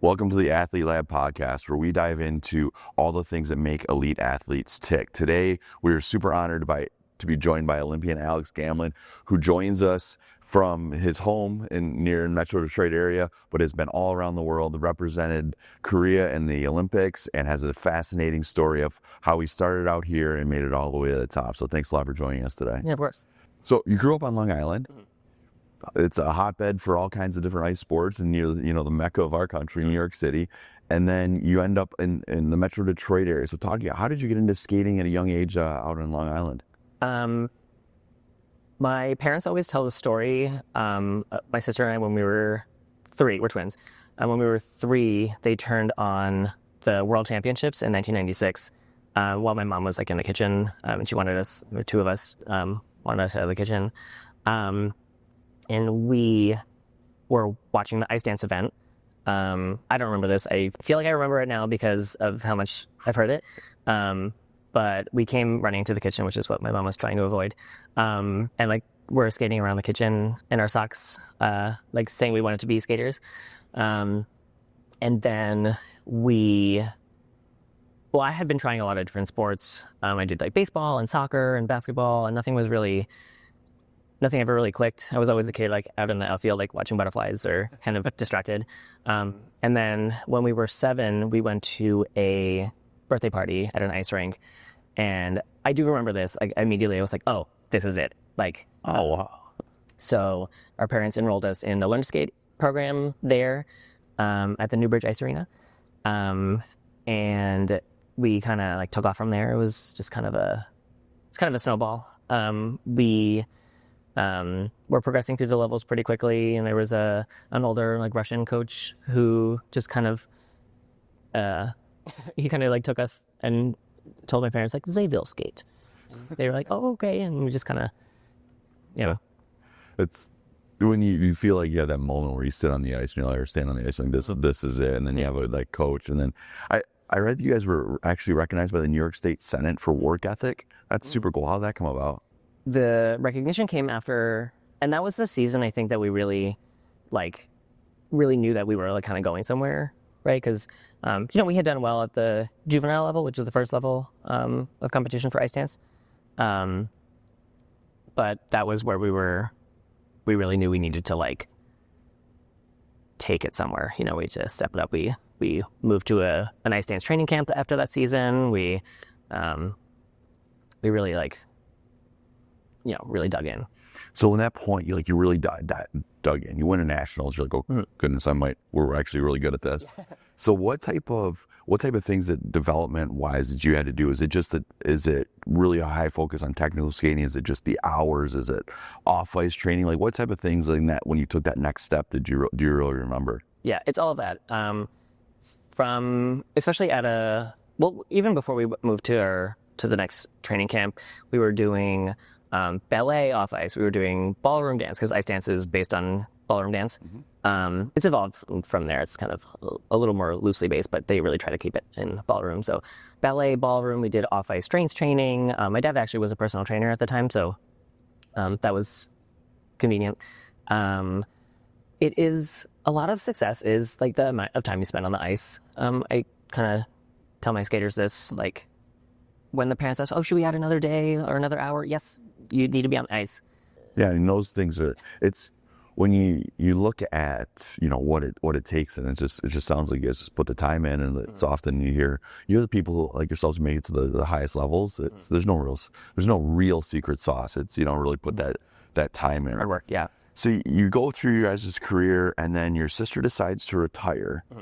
Welcome to the Athlete Lab podcast, where we dive into all the things that make elite athletes tick. Today, we are super honored to be joined by Olympian Alex Gamelin, who joins us from his home near Metro Detroit area, but has been all around the world, represented Korea in the Olympics, and has a fascinating story of how he started out here and made it all the way to the top. So thanks a lot for joining us today. Yeah, of course. So you grew up on Long Island. Mm-hmm. It's a hotbed for all kinds of different ice sports, and near the mecca of our country, New York City. And then you end up in the Metro Detroit area. So talk to you, how did you get into skating at a young age out in Long Island? My parents always tell the story. My sister and I, when we were 3, we're twins. When we were 3, they turned on the World Championships in 1996. While my mom was in the kitchen, and she wanted us, the two of us, wanted us out of the kitchen. And we were watching the ice dance event. I don't remember this. I feel like I remember it now because of how much I've heard it. But we came running to the kitchen, which is what my mom was trying to avoid. And we're skating around the kitchen in our socks, saying we wanted to be skaters. And then I had been trying a lot of different sports. I did baseball and soccer and basketball, and nothing ever really clicked. I was always a kid out in the outfield, watching butterflies or kind of distracted. And then when we were 7, we went to a birthday party at an ice rink. And I do remember this. Immediately I was like, oh, this is it. Oh, wow. So our parents enrolled us in the Learn to Skate program there at the Newbridge Ice Arena. And we kind of took off from there. It was just kind of a snowball. We were progressing through the levels pretty quickly, and there was an older Russian coach who just kind of took us and told my parents they will skate. And they were like, oh, okay, and we just kind of It's when you feel like you have that moment where you sit on the ice and or stand on the ice this is it, and then you have a coach, and then I read that you guys were actually recognized by the New York State Senate for work ethic. That's super cool. How did that come about? The recognition came after, and that was the season I think that we really knew that we were kind of going somewhere, right? Because we had done well at the juvenile level, which is the first level of competition for ice dance, but that was where we really knew we needed to take it somewhere. We just step it up. We moved to an ice dance training camp after that season. We really really dug in. So in that point, you really dug in. You went to nationals. You're like, oh goodness, we're actually really good at this. So what type of things that development wise that you had to do? Is it really a high focus on technical skating? Is it just the hours? Is it off ice training? What type of things that when you took that next step do you really remember? Yeah, it's all of that. From especially even before we moved to the next training camp, we were doing ballet off ice. We were doing ballroom dance because ice dance is based on ballroom dance. Mm-hmm. It's evolved from there. It's kind of a little more loosely based, but they really try to keep it in ballroom. So ballet, ballroom, we did off ice strength training. My dad actually was a personal trainer at the time, so that was convenient. It is a lot of success is the amount of time you spend on the ice. I kind of tell my skaters this, when the parents ask, oh, should we add another day or another hour? Yes, you need to be on the ice. Yeah, and those things it's when you look at, what it takes, and it just sounds like you guys just put the time in, and it's often you hear the people like yourselves who make it to the highest levels. There's no real secret sauce. It's you don't really put that time in. Hard work, yeah. So you go through your guys' career, and then your sister decides to retire. Mm-hmm.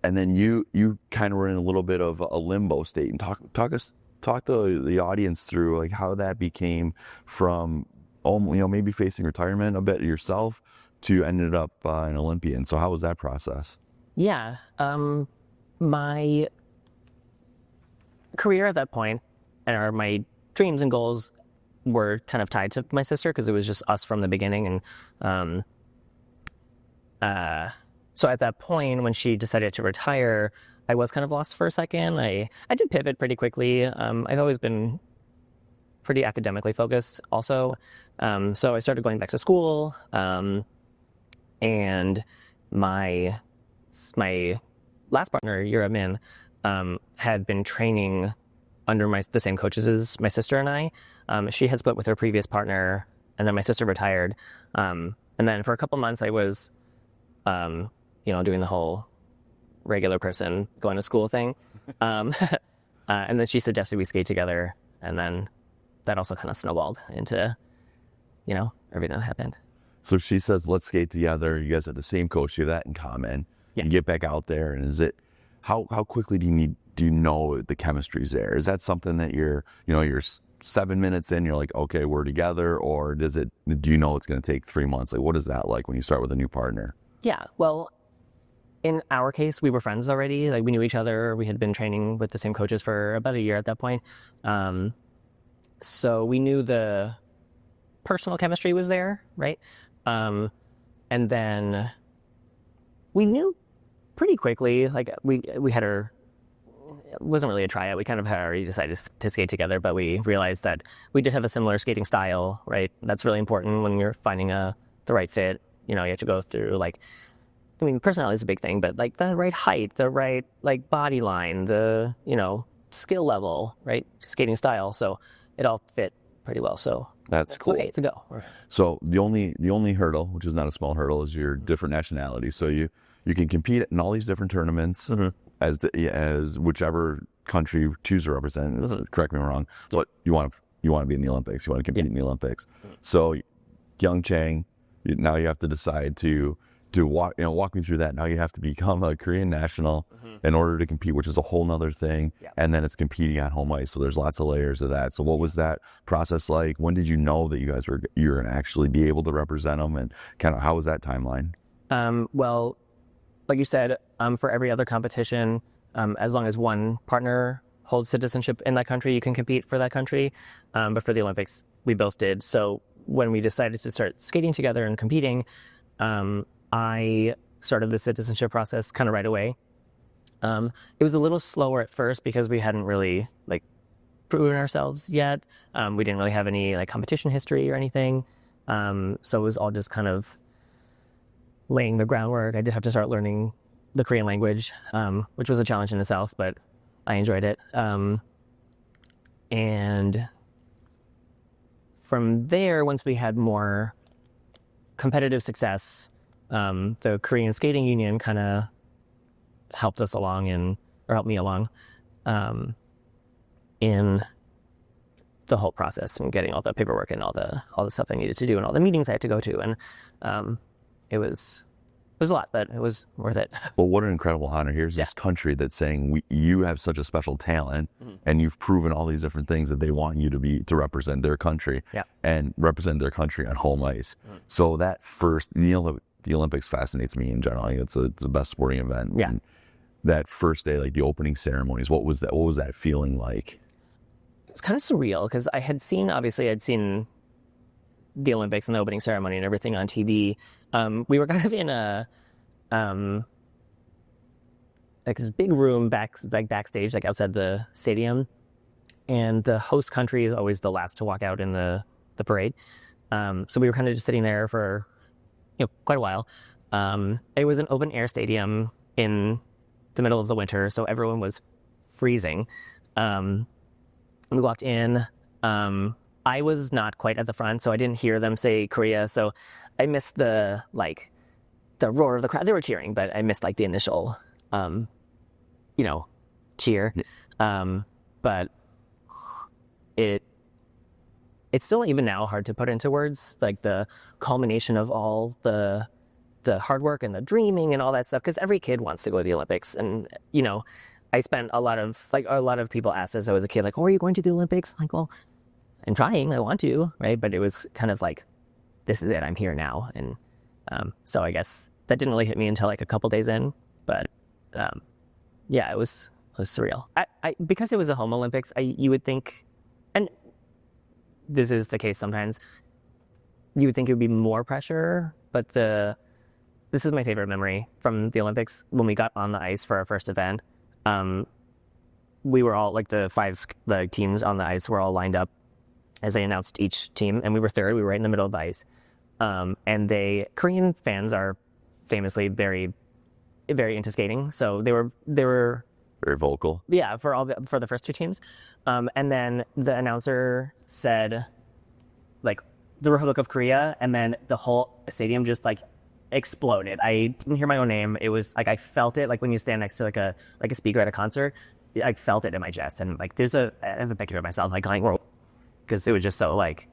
And then you kind of were in a little bit of a limbo state, and talk the audience through how that became from maybe facing retirement a bit yourself to ended up an Olympian. So how was that process? Yeah, my career at that point, and my dreams and goals were kind of tied to my sister because it was just us from the beginning. And so at that point, when she decided to retire, I was kind of lost for a second. I did pivot pretty quickly. I've always been pretty academically focused also. So I started going back to school, and my last partner, Yura Min, had been training under the same coaches as my sister and I. She had split with her previous partner, and then my sister retired. And then for a couple months, I was, doing the whole regular person going to school thing. And then she suggested we skate together, and then that also kind of snowballed into, everything that happened. So she says, let's skate together. You guys have the same coach. You have that in common. Yeah. You get back out there, and how quickly do you know the chemistry's there? Is that something that you're 7 minutes in, you're like, okay, we're together, or do you know it's going to take 3 months? Like, what is that like when you start with a new partner? Yeah, well, in our case, we were friends already. Like, we knew each other. We had been training with the same coaches for about a year at that point. So we knew the personal chemistry was there, right? And then we knew pretty quickly, like we had it wasn't really a tryout. We kind of had already decided to skate together, but we realized that we did have a similar skating style, right? That's really important when you're finding the right fit. You have to go through personality is a big thing, but like the right height, the right like body line, the, skill level, right? Skating style. So it all fit pretty well. So that's cool. Okay to go. So the only hurdle, which is not a small hurdle, is your different nationalities. So you can compete in all these different tournaments as whichever country you choose to represent. Correct me if I'm wrong. But you want to be in the Olympics. You want to compete in the Olympics. So PyeongChang, now you have to decide to walk me through that. Now you have to become a Korean national in order to compete, which is a whole nother thing. Yeah. And then it's competing on home ice. So there's lots of layers of that. So what was that process like? When did you know that you're going to actually be able to represent them, and kind of how was that timeline? Well, like you said, for every other competition, as long as one partner holds citizenship in that country, you can compete for that country. But for the Olympics, we both did. So when we decided to start skating together and competing, I started the citizenship process kind of right away. It was a little slower at first because we hadn't really proven ourselves yet. We didn't really have any competition history or anything. So it was all just kind of laying the groundwork. I did have to start learning the Korean language, which was a challenge in itself, but I enjoyed it. And from there, once we had more competitive success, the Korean Skating Union kind of helped us along or helped me along in the whole process and getting all the paperwork and all the stuff I needed to do and all the meetings I had to go to. And it was a lot, but it was worth it. Well, what an incredible honor. Here's this country that's saying you have such a special talent, and you've proven all these different things that they want you to represent their country and represent their country on home ice. So that first, the Olympics fascinates me in general. It's the best sporting event. Yeah. And that first day, the opening ceremonies, what was that feeling like? It was kind of surreal because I'd seen the Olympics and the opening ceremony and everything on TV. We were kind of in a this big room backstage, outside the stadium, and the host country is always the last to walk out in the parade. So we were kind of just sitting there for quite a while. It was an open air stadium in the middle of the winter, so everyone was freezing. We walked in. I was not quite at the front, so I didn't hear them say Korea. So I missed the roar of the crowd. They were cheering, but I missed the initial, cheer. But it's still even now hard to put into words, the culmination of all the hard work and the dreaming and all that stuff. Because every kid wants to go to the Olympics, and I spent a lot of people asked as I was a kid, oh, are you going to the Olympics? I'm like, well, I'm trying. I want to, right? But it was kind of this is it. I'm here now, and so I guess that didn't really hit me until a couple days in. But it was surreal. I because it was a home Olympics. You would think, and this is the case sometimes, you would think it would be more pressure. But this is my favorite memory from the Olympics. When we got on the ice for our first event, we were all the teams on the ice were all lined up as they announced each team, and we were third. We were right in the middle of the ice. And Korean fans are famously very very into skating, so they were Very vocal. yeah for the first two teams, and then the announcer said like the Republic of Korea, and then the whole stadium just like exploded. I didn't hear my own name. It was like I felt it like when you stand next to like a speaker at a concert. I felt it in my chest, and like I have a picture of myself like going because it was just so like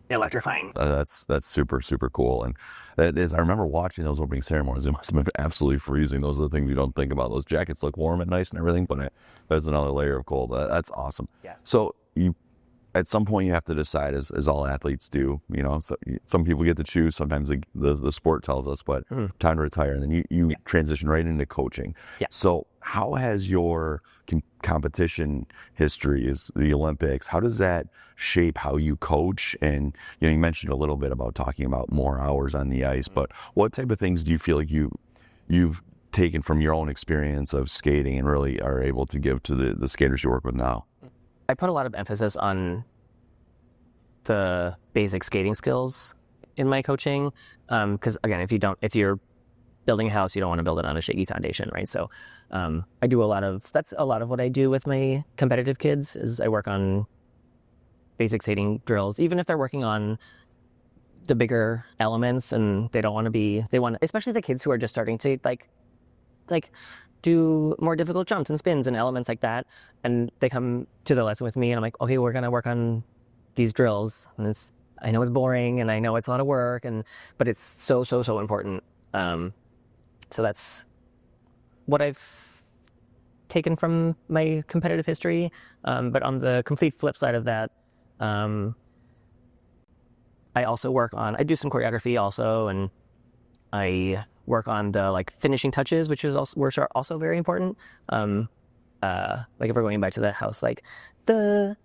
electrifying. That's super, super cool. And that is, I remember watching those opening ceremonies. It must have been absolutely freezing. Those are the things you don't think about. Those jackets look warm and nice and everything, but there's another layer of cold. That's awesome. Yeah. So at some point you have to decide, as all athletes do, so some people get to choose. Sometimes the sport tells us, but time to retire. And then you transition right into coaching. Yeah. So how has your competition history, is the Olympics, how does that shape how you coach? And you mentioned a little bit about talking about more hours on the ice, but what type of things do you feel like you've taken from your own experience of skating and really are able to give to the skaters you work with now? I put a lot of emphasis on the basic skating skills in my coaching, because again, if you're building a house, you don't want to build it on a shaky foundation, right? So I do that's a lot of what I do with my competitive kids is I work on basic skating drills, even if they're working on the bigger elements and they want, especially the kids who are just starting to like do more difficult jumps and spins and elements like that. And they come to the lesson with me and I'm like, okay, we're going to work on these drills. And I know it's boring and I know it's a lot of work, but it's so, so, so important. So that's what I've taken from my competitive history. But on the complete flip side of that, I do some choreography also, and I work on the finishing touches, which are also very important. If we're going back to the house, the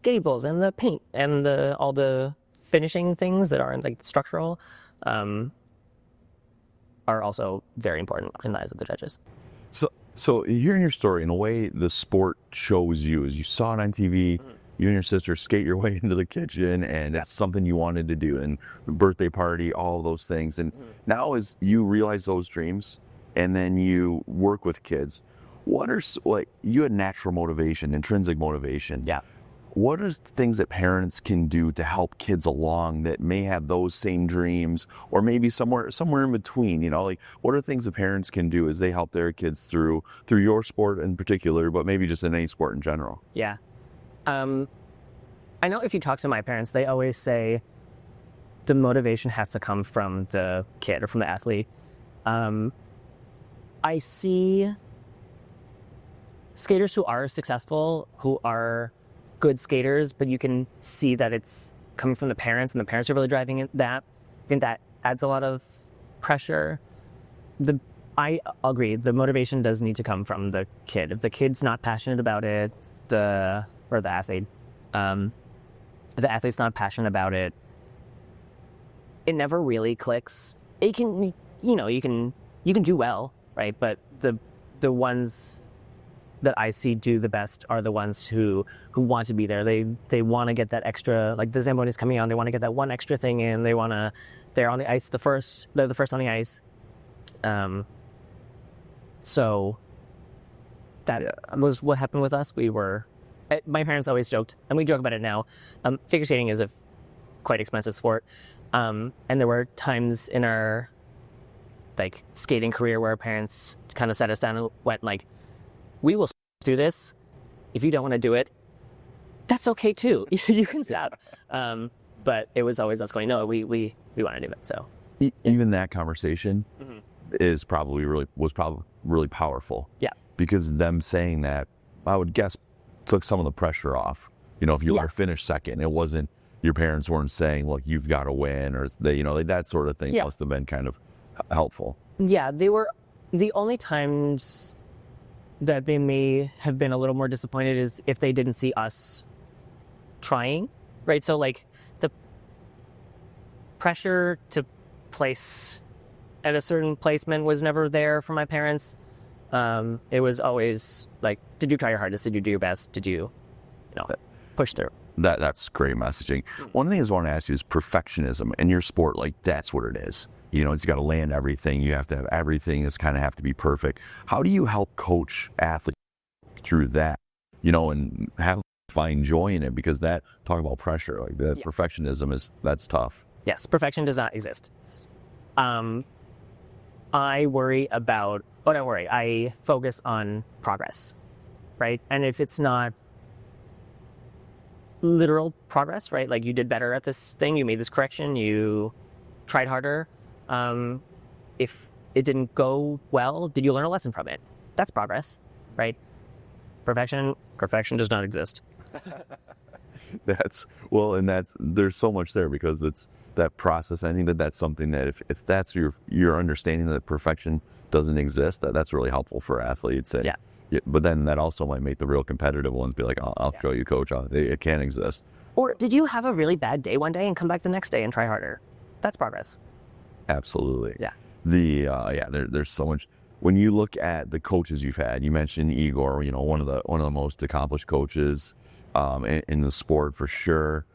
gables and the paint and all the finishing things that aren't structural, are also very important in the eyes of the judges. So hearing your story, in a way, the sport shows you, as you saw it on TV, you and your sister skate your way into the kitchen, and that's something you wanted to do, and birthday party, all those things. And now as you realize those dreams and then you work with kids, what are, you had natural motivation, intrinsic motivation. Yeah. What are things that parents can do to help kids along that may have those same dreams, or maybe somewhere in between? What are things that parents can do as they help their kids through your sport in particular, but maybe just in any sport in general? Yeah. I know if you talk to my parents, they always say the motivation has to come from the kid or from the athlete. I see skaters who are successful, who are good skaters, but you can see that it's coming from the parents, and the parents are really driving that. I think that adds a lot of pressure. I agree, the motivation does need to come from the kid. If the kid's not passionate about it, the athlete, if the athlete's not passionate about it, it never really clicks. It can, you can do well, right? But the ones that I see do the best are the ones who want to be there. They want to get that extra, the Zamboni's coming on, they want to get that one extra thing in. They're on the ice, they're the first on the ice. So that was what happened with us. My parents always joked, and we joke about it now. Figure skating is a quite expensive sport. And there were times in our skating career where our parents kind of sat us down and went we will do this. If you don't want to do it, that's okay too. You can stop. But it was always us going, no, we want to do it. So even that conversation was probably really powerful. Yeah. Because them saying that, I would guess, took some of the pressure off. If you finished second, it wasn't, your parents weren't saying, look, you've got to win, or that sort of thing. Must have been kind of helpful. Yeah, they were the only times that they may have been a little more disappointed is if they didn't see us trying, right? So the pressure to place at a certain placement was never there for my parents. It was always did you try your hardest? Did you do your best? Did you push through? That's great messaging. One thing I want to ask you is perfectionism in your sport. That's what it is. You know, it's got to land everything. You have to have everything. It's kind of have to be perfect. How do you help coach athletes through that? You know, and find joy in it, because that, talk about pressure, like the perfectionism that's tough. Yes, perfection does not exist. I worry about, oh, don't worry, I focus on progress, right? And if it's not literal progress, right? Like you did better at this thing, you made this correction, you tried harder. If it didn't go well, did you learn a lesson from it? That's progress, right? Perfection does not exist. There's so much there, because it's that process. I think that's something that if that's your understanding that perfection doesn't exist, that's really helpful for athletes. And, but then that also might make the real competitive ones be like, I'll show you, coach, it can't exist. Or did you have a really bad day one day and come back the next day and try harder? That's progress. Absolutely. Yeah. There's so much. When you look at the coaches you've had, you mentioned Igor, you know, one of the most accomplished coaches in the sport for sure.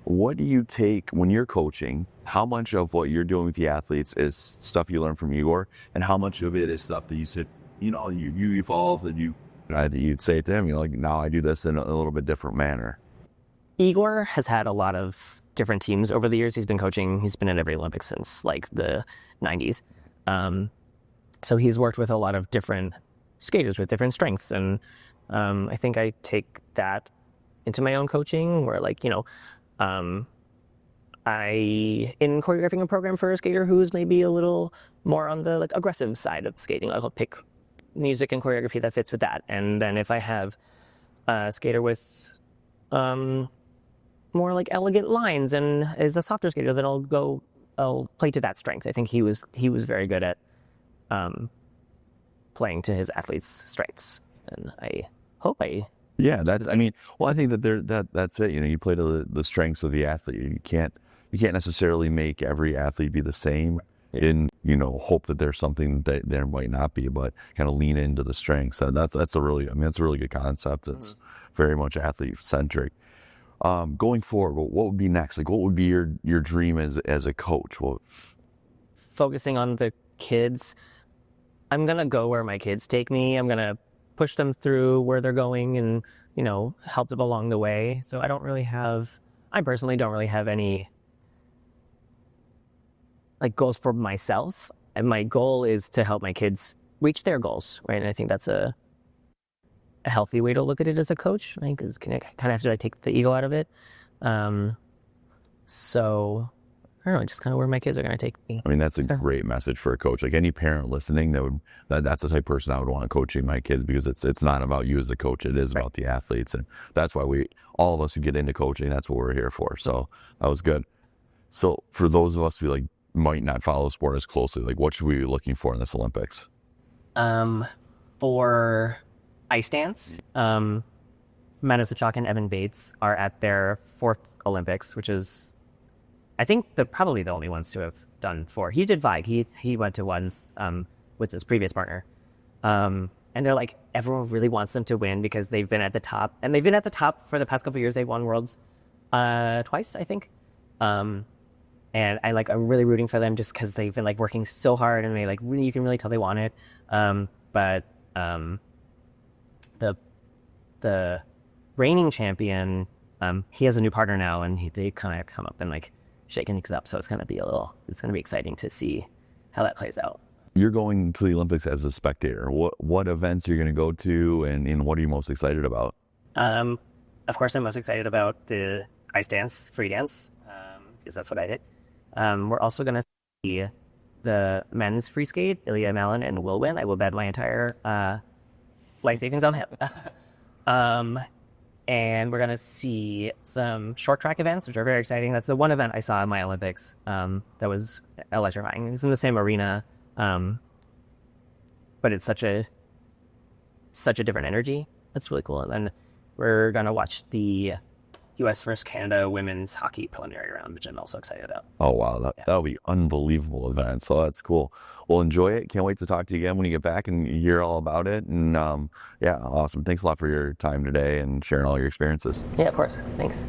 What do you take when you're coaching? How much of what you're doing with the athletes is stuff you learn from Igor, and how much of it is stuff that you said, you know, you evolved and you'd say to him, you know, like, now I do this in a little bit different manner? Igor has had a lot of different teams over the years. He's been coaching. He's been at every Olympics since like the 90s. So he's worked with a lot of different skaters with different strengths. And I think I take that into my own coaching, where, like, you know, in choreographing a program for a skater who's maybe a little more on the like aggressive side of skating, I'll pick music and choreography that fits with that. And then if I have a skater with more like elegant lines and is a softer skater, then I'll play to that strength. I think he was very good at playing to his athletes' strengths, and I hope I that's it. You know, you play to the strengths of the athlete. You can't necessarily make every athlete be the same, and, you know, hope that there's something that there might not be, but kind of lean into the strengths. That's a really good concept. It's very much athlete centric. Going forward, what would be next? Like, what would be your dream as a coach? Well, focusing on the kids. I'm gonna go where my kids take me. I'm gonna push them through where they're going, and, you know, help them along the way. So I personally don't really have any like goals for myself. And my goal is to help my kids reach their goals, right? And I think that's a healthy way to look at it as a coach, right? Because you kind of have to take the ego out of it. So I don't know, just kind of where my kids are going to take me. I mean, that's a great message for a coach. Like, any parent listening, that's the type of person I would want coaching my kids, because it's not about you as a coach. It is about the athletes. And that's why all of us who get into coaching, that's what we're here for. So that was good. So for those of us who might not follow the sport as closely, like, what should we be looking for in this Olympics? For ice dance, Manus Achok and Evan Bates are at their 4th Olympics, which is, I think, they're probably the only ones to have done 4. He did 5. He went to ones with his previous partner. And they're like, everyone really wants them to win because they've been at the top. And they've been at the top for the past couple of years. They've won Worlds twice, I think. And I'm really rooting for them just because they've been like working so hard, and you can really tell they want it. But the reigning champion, he has a new partner now, and they kind of come up and like shaking things up. So it's gonna be exciting to see how that plays out. You're going to the Olympics as a spectator. What events are you going to go to, and what are you most excited about? Of course, I'm most excited about the ice dance, free dance, because that's what I did. We're also going to see the men's free skate. Ilya Malin and will win. I will bet my entire life savings on him. And we're going to see some short track events, which are very exciting. That's the one event I saw in my Olympics that was electrifying. It was in the same arena, but it's such a different energy. That's really cool. And then we're going to watch the U.S. versus Canada women's hockey preliminary round, which I'm also excited about. Oh, wow. That'll be unbelievable event. So that's cool. Well, enjoy it. Can't wait to talk to you again when you get back and hear all about it. And awesome. Thanks a lot for your time today and sharing all your experiences. Yeah, of course. Thanks.